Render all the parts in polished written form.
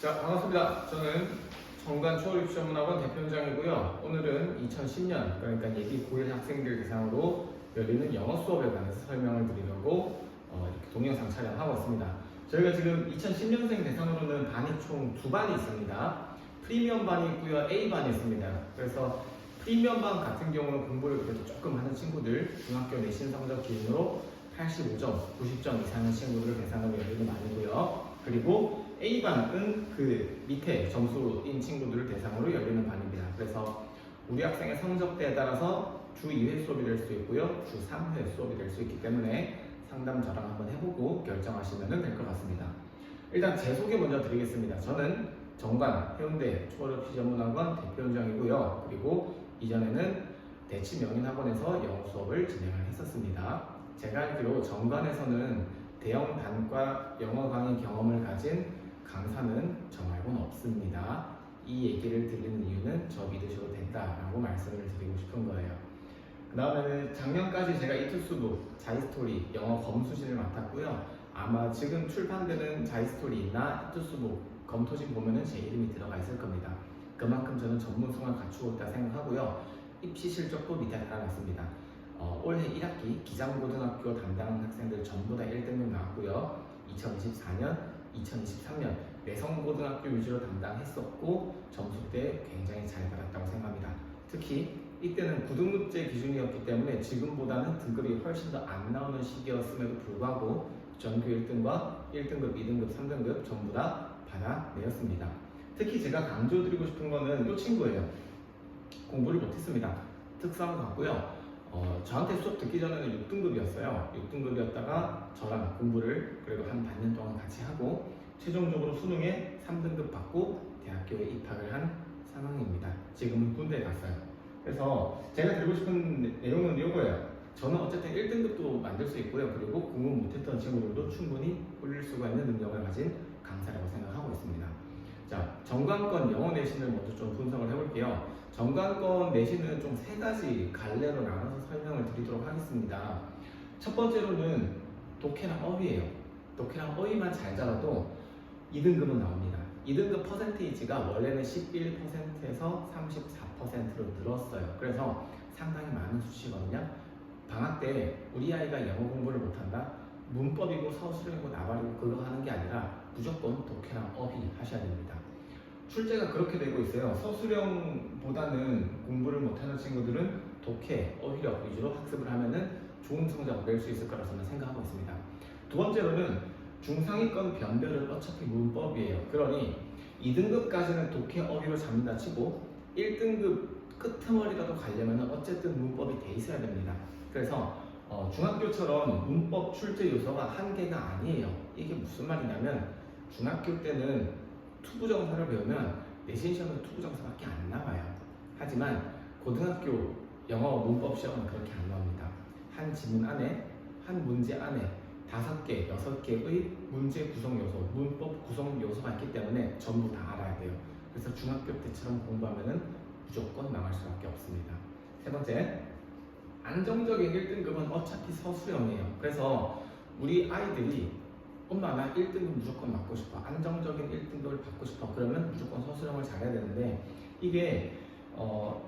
자, 반갑습니다. 저는 정관초월입시전문학원 대표원장이고요. 오늘은 2010년, 그러니까 예비 고1 학생들 대상으로 열리는 영어 수업에 관해서 설명을 드리려고 이렇게 동영상 촬영하고 있습니다. 저희가 지금 2010년생 대상으로는 반이 총 두 반이 있습니다. 프리미엄 반이 있고요, A 반이 있습니다. 그래서 프리미엄 반 같은 경우는 공부를 그래도 조금 하는 친구들, 중학교 내신 성적 기준으로 85점, 90점 이상의 친구들을 대상으로 열리는 반이고요. 그리고 A반은 그 밑에 점수인 친구들을 대상으로 열리는 반입니다. 그래서 우리 학생의 성적대에 따라서 주 2회 수업이 될 수 있고요, 주 3회 수업이 될 수 있기 때문에 상담 저랑 한번 해보고 결정하시면 될 것 같습니다. 일단 제 소개 먼저 드리겠습니다. 저는 정관 해운대 초월입시전문학원 대표원장이고요. 그리고 이전에는 대치명인학원에서 영어 수업을 진행을 했었습니다. 제가 알기로 정관에서는 대형 단과 영어 강의 경험을 가진 강사는 저 말고는 없습니다. 이 얘기를 드리는 이유는 저 믿으셔도 된다라고 말씀을 드리고 싶은 거예요. 그 다음에는 작년까지 제가 이투스북, 자이스토리, 영어 검수진을 맡았고요. 아마 지금 출판되는 자이스토리나 이투스북, 검토진 보면은 제 이름이 들어가 있을 겁니다. 그만큼 저는 전문성을 갖추고 있다 생각하고요. 입시 실적도 밑에 달아놨습니다. 올해 1학기 기장고등학교 담당 학생들 전부 다 1등급 나왔고요. 2024년, 2023년 내성고등학교 위주로 담당했었고 점수대 굉장히 잘 받았다고 생각합니다. 특히 이때는 9등급제 기준이었기 때문에 지금보다는 등급이 훨씬 더 안 나오는 시기였음에도 불구하고 전교 1등과 1등급, 2등급, 3등급 전부 다 받아내었습니다. 특히 제가 강조드리고 싶은 거는 이 친구예요. 공부를 못했습니다. 특성을 갖고요. 저한테 수업 듣기 전에는 6등급이었어요. 6등급이었다가 저랑 공부를 그래도 한 반년 동안 같이 하고 최종적으로 수능에 3등급 받고 대학교에 입학을 한 상황입니다. 지금은 군대에 갔어요. 그래서 제가 드리고 싶은 내용은 이거예요. 저는 어쨌든 1등급도 만들 수 있고요. 그리고 공부 못했던 친구들도 충분히 올릴 수가 있는 능력을 가진 강사라고 생각하고 있습니다. 자, 정관권 영어 내신을 먼저 좀 분석을 해볼게요. 정관권 내신은 좀 세 가지 갈래로 나눠서 설명을 드리도록 하겠습니다. 첫 번째로는 독해랑 어휘예요. 독해랑 어휘만 잘 잡아도 2등급은 나옵니다. 2등급 퍼센테이지가 원래는 11%에서 34%로 늘었어요. 그래서 상당히 많은 수치거든요. 방학 때 우리 아이가 영어 공부를 못한다? 문법이고 서술형이고 나발이고 그거 하는 게 아니라 무조건 독해랑 어휘 하셔야 됩니다. 출제가 그렇게 되고 있어요. 서술형보다는 공부를 못하는 친구들은 독해, 어휘력 위주로 학습을 하면은 좋은 성적을 낼 수 있을 거라 저는 생각하고 있습니다. 두 번째로는 중상위권 변별은 어차피 문법이에요. 그러니 2등급까지는 독해, 어휘로 잡는다 치고 1등급 끄트머리라도 가려면 어쨌든 문법이 돼 있어야 됩니다. 그래서 중학교처럼 문법 출제 요소가 한 개가 아니에요. 이게 무슨 말이냐면 중학교 때는 투부정사를 배우면 내신 시험은 투부정사밖에 안 나와요. 하지만 고등학교 영어 문법 시험은 그렇게 안 나옵니다. 한 지문 안에, 한 문제 안에 5개, 6개의 문제 구성 요소, 문법 구성 요소가 있기 때문에 전부 다 알아야 돼요. 그래서 중학교 때처럼 공부하면은 무조건 나갈 수밖에 없습니다. 세 번째, 안정적인 1등급은 어차피 서술형이에요. 그래서 우리 아이들이 엄마 나 1등급 무조건 받고 싶어, 안정적인 1등급을 받고 싶어, 그러면 무조건 서술형을 잘해야 되는데 이게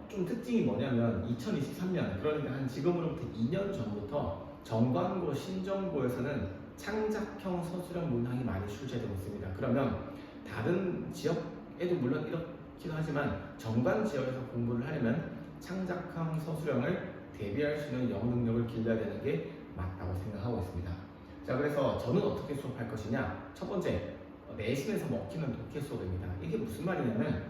좀 특징이 뭐냐면 2023년, 그러니까 한 지금으로부터 2년 전부터 정관고, 신정고에서는 창작형 서술형 문항이 많이 출제되고 있습니다. 그러면 다른 지역에도 물론 이렇기도 하지만 정관 지역에서 공부를 하려면 창작형 서술형을 대비할 수 있는 영어 능력을 길러야 되는 게 맞다고 생각하고 있습니다. 자, 그래서 저는 어떻게 수업할 것이냐? 첫 번째, 내신에서 먹히는 독해 수업입니다. 이게 무슨 말이냐면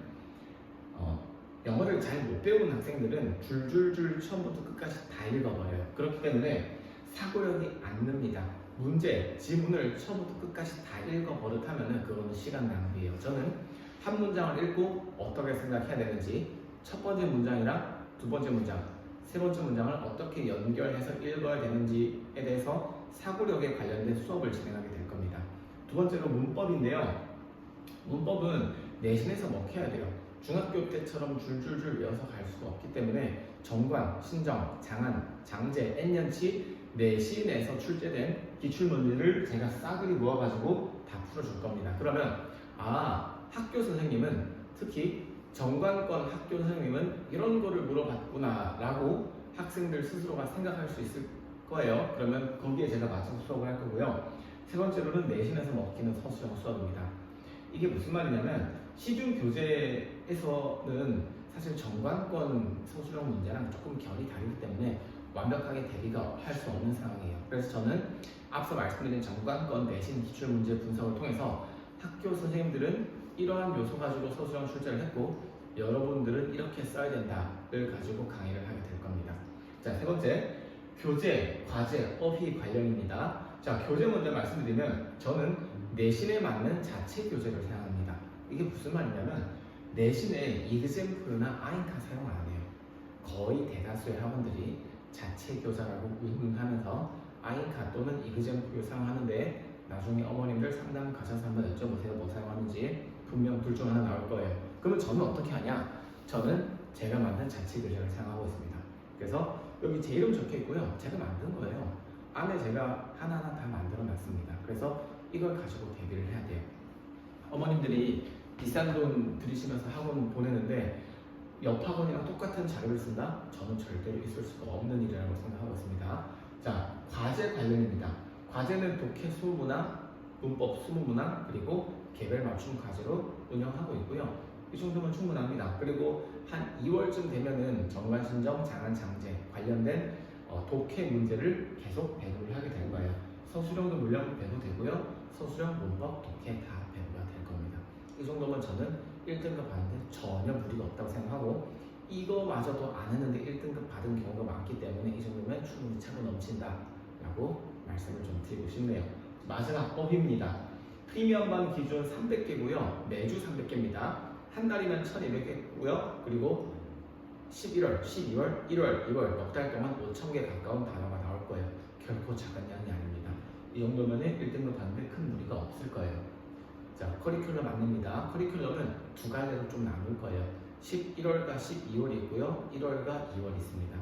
영어를 잘 못 배우는 학생들은 줄줄줄 처음부터 끝까지 다 읽어버려요. 그렇기 때문에 사고력이 안 늡니다. 문제, 지문을 처음부터 끝까지 다 읽어버릇하면 그거는 시간 낭비예요. 저는 한 문장을 읽고 어떻게 생각해야 되는지, 첫 번째 문장이랑 두 번째 문장, 세 번째 문장을 어떻게 연결해서 읽어야 되는지에 대해서 사고력에 관련된 수업을 진행하게 될 겁니다. 두 번째로 문법인데요. 문법은 내신에서 먹혀야 돼요. 중학교 때처럼 줄줄줄 외워서 갈 수가 없기 때문에 정관, 신정, 장안, 장제, N년치 내신에서 출제된 기출문제를 제가 싸그리 모아가지고 다 풀어줄 겁니다. 그러면 학교 선생님은 특히 정관권 학교 선생님은 이런 거를 물어봤구나 라고 학생들 스스로가 생각할 수 있을 거예요. 그러면 거기에 제가 맞춰서 수업을 할 거고요. 세 번째로는 내신에서 먹히는 서술형 수업입니다. 이게 무슨 말이냐면 시중 교재에서는 사실 정관권 서술형 문제랑 조금 결이 다르기 때문에 완벽하게 대비가 할 수 없는 상황이에요. 그래서 저는 앞서 말씀드린 정관권 내신 기출문제 분석을 통해서 학교 선생님들은 이러한 요소 가지고 서술형 출제를 했고 여러분들은 이렇게 써야 된다를 가지고 강의를 하게 될 겁니다. 자, 세 번째, 교재, 과제, 어휘 관련입니다. 자, 교재 먼저 말씀드리면 저는 내신에 맞는 자체 교재를 사용합니다. 이게 무슨 말이냐면 내신에 example나 아인카 사용 안 해요. 거의 대다수의 학원들이 자체 교사라고 의문하면서 아인카 또는 example를 사용하는데 나중에 어머님들 상담 가셔서 한번 여쭤보세요. 뭐 사용하는지 분명 둘 중 하나 나올 거예요. 그러면 저는 어떻게 하냐? 저는 제가 만든 자체 교재를 사용하고 있습니다. 그래서 여기 제 이름 적혀 있고요. 제가 만든 거예요. 안에 제가 하나하나 다 만들어 놨습니다. 그래서 이걸 가지고 대비를 해야 돼요. 어머님들이 비싼 돈 들이시면서 학원 보내는데 옆 학원이랑 똑같은 자료를 쓴다? 저는 절대로 있을 수가 없는 일이라고 생각하고 있습니다. 자, 과제 관련입니다. 과제는 독해 20문항, 문법 20문항, 그리고 개별 맞춤 과제로 운영하고 있고요. 이 정도면 충분합니다. 그리고 한 2월쯤 되면은 정관신정, 장안장제 관련된 독해 문제를 계속 배부를 하게 될 거예요. 서술형도 물론 배부되고요. 서술형, 문법, 독해 다 배부가 될 겁니다. 이 정도면 저는 1등급 받는데 전혀 무리가 없다고 생각하고 이거마저도 안 했는데 1등급 받은 경우가 많기 때문에 이 정도면 충분히 차고 넘친다 라고 말씀을 좀 드리고 싶네요. 마지막 어휘입니다. 프리미엄반 기준 300개고요. 매주 300개입니다. 한 달이면 1200개고요. 그리고 11월, 12월, 1월, 2월 넉 달 동안 5000개 가까운 단어가 나올 거예요. 결코 작은 양이 아닙니다. 이 정도면 1등급 받는데 큰 무리가 없을 거예요. 자, 커리큘럼 안내입니다. 커리큘럼은 두 갈래로 좀 나눌 거예요. 11월과 12월이 있고요. 1월과 2월이 있습니다.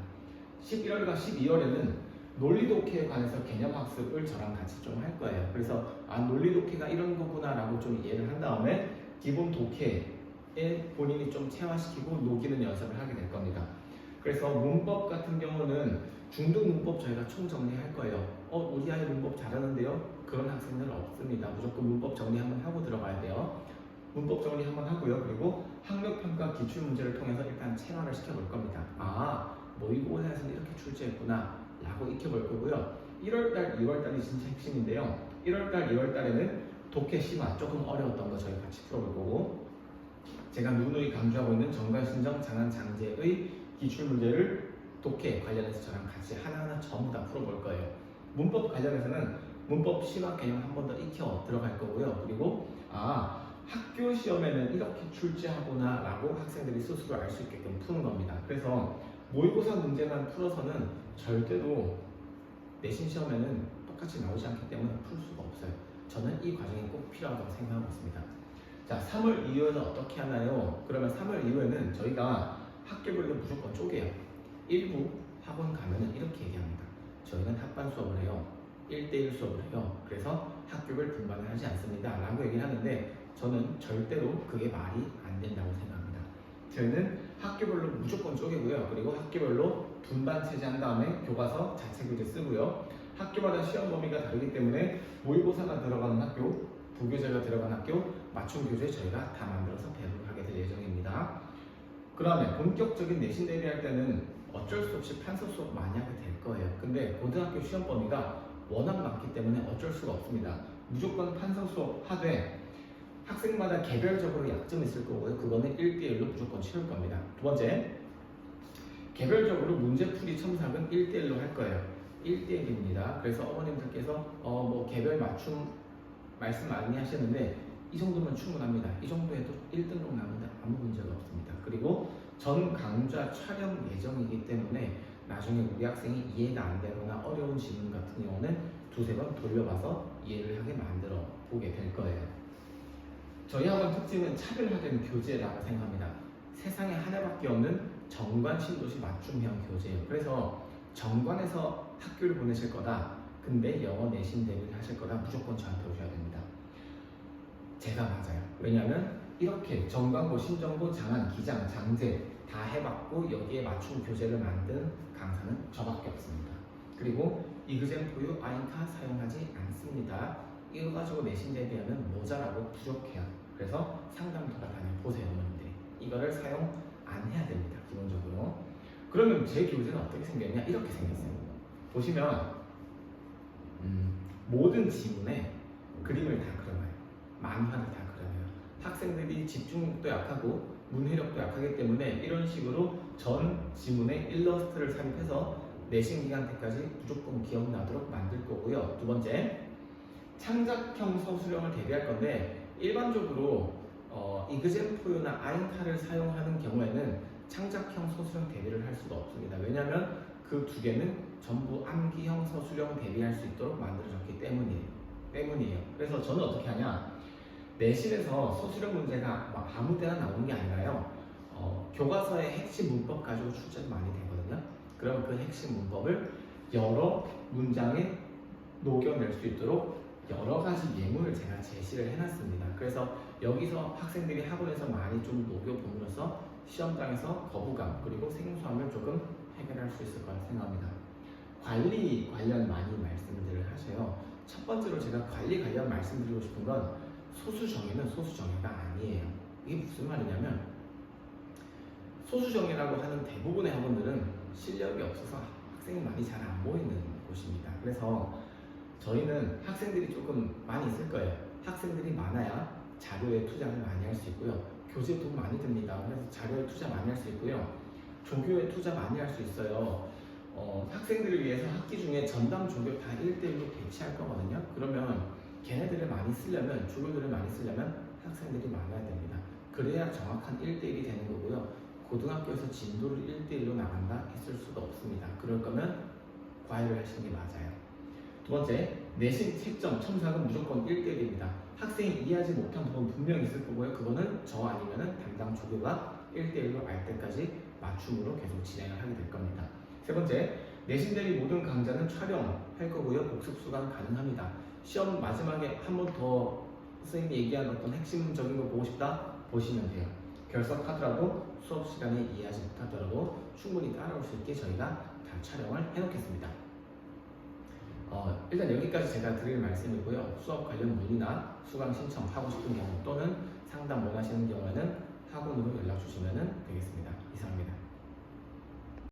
11월과 12월에는 논리독해에 관해서 개념학습을 저랑 같이 좀 할 거예요. 그래서 논리독해가 이런 거구나 라고 좀 이해를 한 다음에 기본 독해에 본인이 좀 체화시키고 녹이는 연습을 하게 될 겁니다. 그래서 문법 같은 경우는 중등 문법 저희가 총정리할 거예요. 우리 아이 문법 잘하는데요? 그런 학생들은 없습니다. 무조건 문법 정리 한번 하고 들어가야 돼요. 문법 정리 한번 하고요. 그리고 학력평가 기출문제를 통해서 일단 체화를 시켜볼 겁니다. 모의고사에서는 이렇게 출제했구나 라고 익혀볼 거고요. 1월달, 2월달이 진짜 핵심인데요. 1월달, 2월달에는 독해 심화 조금 어려웠던 거 저희 같이 풀어볼 거고 제가 누누이 강조하고 있는 정관신정, 장안장제의 기출문제를 독해 관련해서 저랑 같이 하나하나 전부 다 풀어볼 거예요. 문법 관련해서는 문법 심화 개념 한 번 더 익혀 들어갈 거고요. 그리고 학교 시험에는 이렇게 출제하구나 라고 학생들이 스스로 알 수 있게끔 푸는 겁니다. 그래서 모의고사 문제만 풀어서는 절대로 내신 시험에는 똑같이 나오지 않기 때문에 풀 수가 없어요. 저는 이 과정이 꼭 필요하다고 생각하고 있습니다. 자, 3월 이후에는 어떻게 하나요? 그러면 3월 이후에는 저희가 학교별로 무조건 쪼개요. 일부 학원 가면은 이렇게 얘기합니다. 저희는 합반 수업을 해요. 1대1 수업을 해요. 그래서 학교별 분반을 하지 않습니다. 라고 얘기를 하는데 저는 절대로 그게 말이 안 된다고 생각합니다. 저희는 학교별로 무조건 쪼개고요. 그리고 학교별로 분반 체제한 다음에 교과서 자체 교재 쓰고요. 학교마다 시험 범위가 다르기 때문에 모의고사가 들어가는 학교, 부교재가 들어간 학교, 맞춤 교재 저희가 다 만들어서 배부를 하게 될 예정입니다. 그 다음에 본격적인 내신 대비할 때는 어쩔 수 없이 판서 수업 많이 하게 될 거예요. 근데 고등학교 시험 범위가 워낙 많기 때문에 어쩔 수가 없습니다. 무조건 판서 수업 하되 학생마다 개별적으로 약점이 있을 거고요. 그거는 1대1로 무조건 치를 겁니다. 두 번째, 개별적으로 문제풀이 첨삭은 1대1로 할 거예요. 1대1입니다. 그래서 어머님들께서 개별 맞춤 말씀 많이 하시는데 이 정도면 충분합니다. 이 정도에도 1등급 나오는데 아무 문제가 없습니다. 그리고 전 강좌 촬영 예정이기 때문에 나중에 우리 학생이 이해가 안 되거나 어려운 질문 같은 경우는 두세 번 돌려봐서 이해를 하게 만들어 보게 될 거예요. 저희 학원 특징은 차별화된 교재라고 생각합니다. 세상에 하나밖에 없는 정관 신도시 맞춤형 교재예요. 그래서 정관에서 학교를 보내실 거다. 근데 영어 내신 대비를 하실 거다. 무조건 저한테 오셔야 됩니다. 제가 맞아요. 왜냐하면 이렇게 정강고, 신정고, 장안, 기장, 장제 다 해봤고 여기에 맞춤 교재를 만든 강사는 저밖에 없습니다. 그리고 이그젠포유 아인카 사용하지 않습니다. 이거 가지고 내신 대비하면 모자라고 부족해요. 그래서 상담소가 다녀보세요. 여러분들 이거를 사용 안 해야 됩니다. 기본적으로. 그러면 제 교재는 어떻게 생겼냐? 이렇게 생겼어요. 보시면 모든 지문에 그림을 다 그려놔요. 만화를 다 그려놔요. 학생들이 집중력도 약하고 문해력도 약하기 때문에 이런 식으로 전 지문에 일러스트를 삽입해서 내신 기간 때까지 무조건 기억나도록 만들 거고요. 두 번째, 창작형 서술형을 대비할 건데 일반적으로 이그젠포유나 아인카를 사용하는 경우에는 창작형 서술형 대비를 할 수가 없습니다. 왜냐하면 그 두 개는 전부 암기형 서술형 대비할 수 있도록 만들어졌기 때문이에요. 그래서 저는 어떻게 하냐, 내신에서 서술형 문제가 막 아무 데나 나오는 게 아니라요, 교과서의 핵심 문법 가지고 출제가 많이 되거든요. 그러면 그 핵심 문법을 여러 문장에 녹여낼 수 있도록 여러 가지 예문을 제가 제시를 해놨습니다. 그래서 여기서 학생들이 학원에서 많이 좀 녹여봄으로써 시험장에서 거부감 그리고 생소함을 조금 해결할 수 있을 거라 생각합니다. 관리 관련 많이 말씀들을 하셔요. 첫 번째로 제가 관리 관련 말씀드리고 싶은 건 소수정예는 소수정예가 아니에요. 이게 무슨 말이냐면 소수정예라고 하는 대부분의 학원들은 실력이 없어서 학생이 많이 잘 안 보이는 곳입니다. 그래서 저희는 학생들이 조금 많이 있을 거예요. 학생들이 많아야 자료에 투자를 많이 할 수 있고요. 교재 돈 많이 듭니다. 그래서 자료에 투자 많이 할 수 있고요. 조교에 투자 많이 할 수 있어요. 학생들을 위해서 학기 중에 전담 조교 다 1대1로 배치할 거거든요. 그러면 걔네들을 많이 쓰려면, 조교들을 많이 쓰려면 학생들이 많아야 됩니다. 그래야 정확한 1대1이 되는 거고요. 고등학교에서 진도를 1대1로 나간다 했을 수도 없습니다. 그럴 거면 과외를 하시는 게 맞아요. 두 번째, 내신 채점, 첨삭은 무조건 1대1입니다. 학생이 이해하지 못한 부분 분명히 있을 거고요. 그거는 저 아니면 담당 조교가 1대1로 알 때까지 맞춤으로 계속 진행을 하게 될 겁니다. 세 번째, 내신 대비 모든 강좌는 촬영할 거고요. 복습 수강 가능합니다. 시험 마지막에 한 번 더 선생님이 얘기한 어떤 핵심적인 거 보고 싶다? 보시면 돼요. 결석하더라도 수업 시간에 이해하지 못하더라도 충분히 따라올 수 있게 저희가 다 촬영을 해놓겠습니다. 일단 여기까지 제가 드릴 말씀이고요. 수업 관련 문의나 수강 신청하고 싶은 경우 또는 상담 원하시는 경우에는 학원으로 연락 주시면 되겠습니다. 이상입니다.